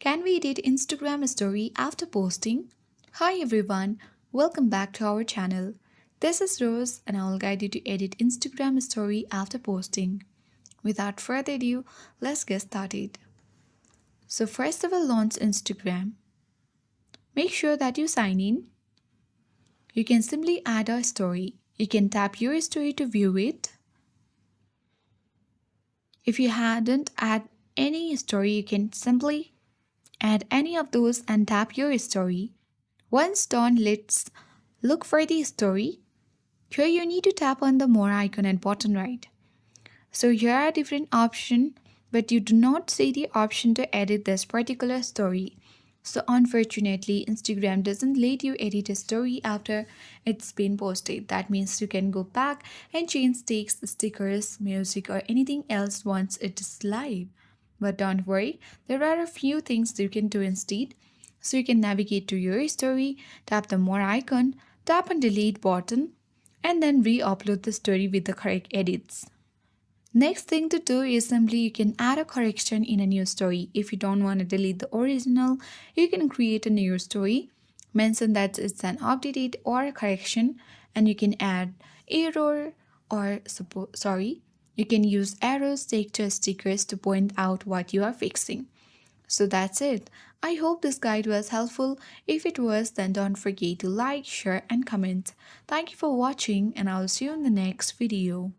Can we edit Instagram story after posting? Hi everyone, welcome back to our channel. This is Rose and I will guide you to edit Instagram story after posting. Without further ado, let's get started. So first of all, launch Instagram. Make sure that you sign in. You can simply add a story. You can tap your story to view it. If you hadn't add any story, you can simply add any of those and tap your story. Once done, let's look for the story. Here you need to tap on the more icon at bottom right. So here are different options, but you do not see the option to edit this particular story. So unfortunately, Instagram doesn't let you edit a story after it's been posted. That means you can go back and change text, stickers, music, or anything else once it is live. But don't worry, there are a few things you can do instead. So you can navigate to your story, tap the more icon, tap on delete button, and then re-upload the story with the correct edits. Next thing to do is simply you can add a correction in a new story. If you don't want to delete the original, you can create a new story, mention that it's an updated or a correction, and you can add error or you can use arrows, textures, stickers to point out what you are fixing. So that's it. I hope this guide was helpful. If it was, then don't forget to like, share and comment. Thank you for watching and I'll see you in the next video.